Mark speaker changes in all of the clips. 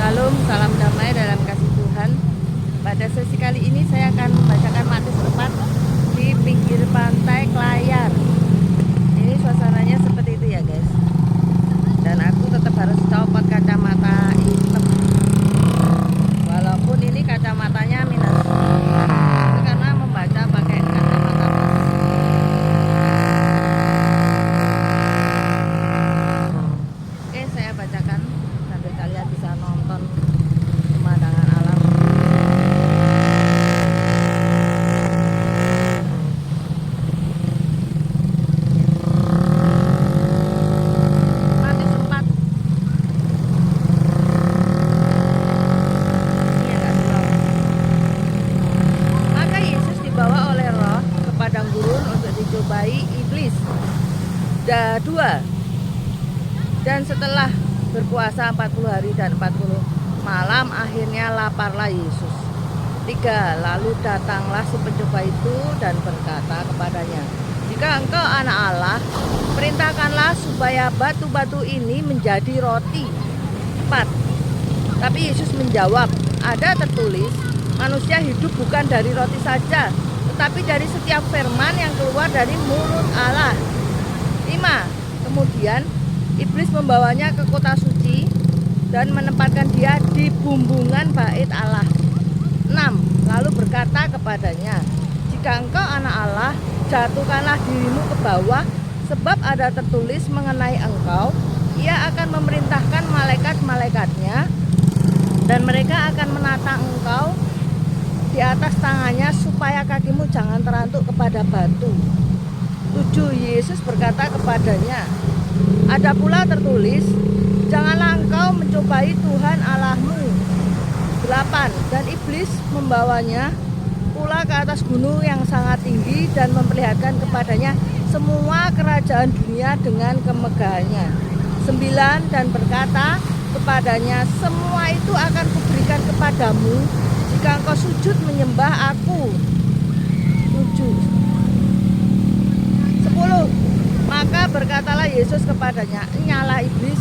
Speaker 1: Shalom, salam damai dalam kasih Tuhan. Pada sesi kali ini saya akan membacakan Matius 4 di pinggir pantai Klayar. Ini suasananya seperti itu ya guys. Dan aku tetap harus copot kacamata hitam. Walaupun ini kacamatanya minus. Itu karena membaca pakai kacamata plus. Oke, saya bacakan sambil kalian bisa nonton pemandangan alam. Matius 4. Ini agak slow. Maka Yesus dibawa oleh Roh ke padang gurun untuk dicobai iblis. Dua. Dan setelah berpuasa 40 hari dan 40 malam, akhirnya laparlah Yesus. 3. Lalu datanglah si pencoba itu dan berkata kepadanya, "Jika engkau anak Allah, perintahkanlah supaya batu-batu ini menjadi roti." 4. Tapi Yesus menjawab, "Ada tertulis, manusia hidup bukan dari roti saja, tetapi dari setiap firman yang keluar dari mulut Allah." 5. Kemudian iblis membawanya ke kota suci dan menempatkan dia di bumbungan bait Allah. 6. Lalu berkata kepadanya, "Jika engkau anak Allah, jatuhkanlah dirimu ke bawah, sebab ada tertulis mengenai engkau, ia akan memerintahkan malaikat-malaikatnya, dan mereka akan menata engkau di atas tangannya, supaya kakimu jangan terantuk kepada batu." 7. Yesus berkata kepadanya, "Ada pula tertulis, janganlah engkau mencobai Tuhan Allahmu." 8. Dan iblis membawanya pula ke atas gunung yang sangat tinggi dan memperlihatkan kepadanya semua kerajaan dunia dengan kemegahannya. 9. Dan berkata kepadanya, "Semua itu akan kuberikan kepadamu jika engkau sujud menyembah aku." 7. 10. Maka berkatalah Yesus kepadanya, "Nyala iblis,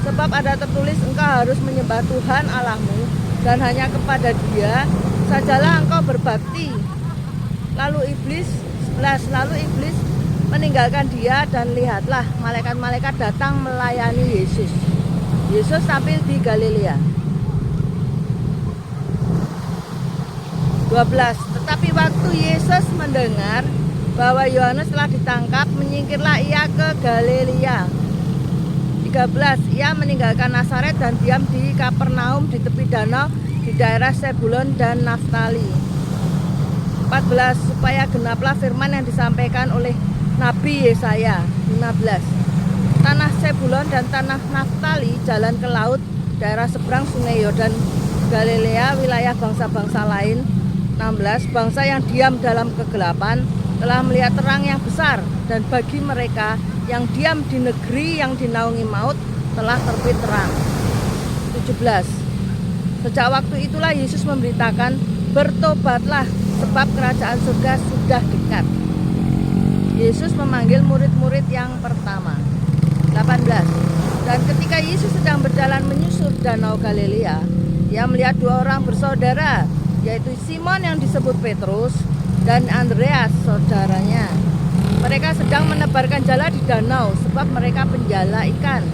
Speaker 1: sebab ada tertulis engkau harus menyembah Tuhan Allahmu, dan hanya kepada Dia sajalah engkau berbakti." Lalu iblis meninggalkan dia, dan lihatlah malaikat-malaikat datang melayani Yesus. Yesus tampil di Galilea. 12. Tetapi waktu Yesus mendengar bahwa Yohanes telah ditangkap, menyingkirlah ia ke Galilea. 13. Ia meninggalkan Nazaret dan diam di Kapernaum di tepi danau di daerah Zebulon dan Naftali. 14. Supaya genaplah firman yang disampaikan oleh Nabi Yesaya. 15. Tanah Zebulon dan tanah Naftali, jalan ke laut, daerah seberang sungai Yordan, Galilea, wilayah bangsa-bangsa lain. 16. Bangsa yang diam dalam kegelapan telah melihat terang yang besar, dan bagi mereka yang diam di negeri yang dinaungi maut telah terbit terang. 17. Sejak waktu itulah Yesus memberitakan, "Bertobatlah, sebab kerajaan surga sudah dekat." Yesus memanggil murid-murid yang pertama. 18. Dan ketika Yesus sedang berjalan menyusur danau Galilea, ia melihat dua orang bersaudara, yaitu Simon yang disebut Petrus dan Andreas saudaranya. Mereka sedang menebarkan jala di danau, sebab mereka penjala ikan.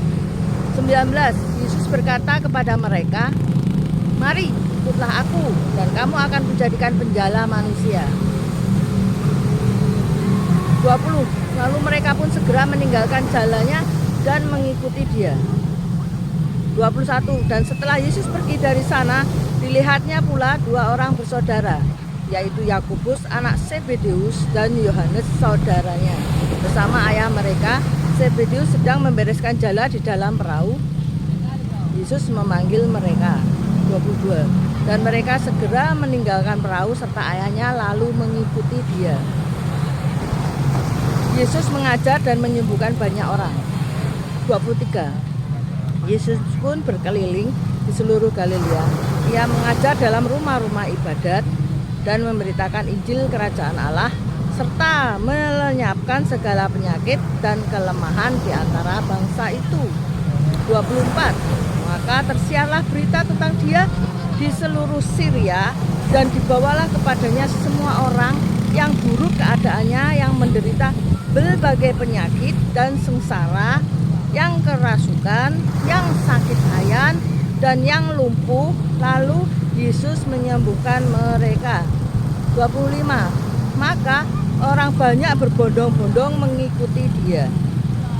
Speaker 1: 19. Yesus berkata kepada mereka, "Mari, ikutlah aku, dan kamu akan menjadikan penjala manusia." 20. Lalu mereka pun segera meninggalkan jalanya dan mengikuti dia. 21. Dan setelah Yesus pergi dari sana, dilihatnya pula dua orang bersaudara, yaitu Yakobus anak Zebedeus dan Yohanes saudaranya. Bersama ayah mereka, Zebedeus sedang membereskan jala di dalam perahu. Yesus memanggil mereka. 22. Dan mereka segera meninggalkan perahu serta ayahnya, lalu mengikuti dia. Yesus mengajar dan menyembuhkan banyak orang. 23. Yesus pun berkeliling di seluruh Galilea. Ia mengajar dalam rumah-rumah ibadat dan memberitakan Injil kerajaan Allah, serta melenyapkan segala penyakit dan kelemahan di antara bangsa itu. 24. Maka tersiarlah berita tentang dia di seluruh Syria dan dibawalah kepadanya semua orang yang buruk keadaannya, yang menderita berbagai penyakit dan sengsara, yang kerasukan, yang sakit hayan, dan yang lumpuh. Lalu Yesus menyembuhkan mereka. 25. Maka orang banyak berbondong-bondong mengikuti dia.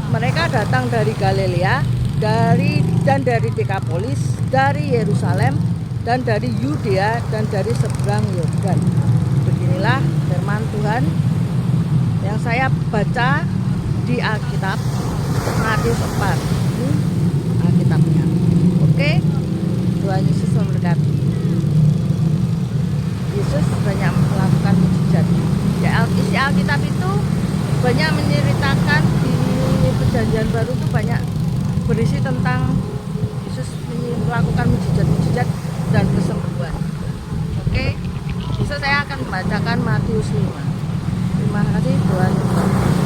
Speaker 1: Mereka datang dari Galilea, dari Dekapolis, dari Yerusalem, dan dari Yudea, dan dari seberang Yordan. Beginilah firman Tuhan yang saya baca di Alkitab Matius 4. Ini Alkitabnya. Oke, Tuhan Yesus memberkati. Yesus banyak melakukan mujizat. Ya, isi Alkitab itu banyak menceritakan, di Perjanjian Baru itu banyak berisi tentang Yesus melakukan mujizat-mujizat dan kesembuhan. Oke, besok saya akan membacakan Matius 5. Terima kasih, Tuhan Yesus.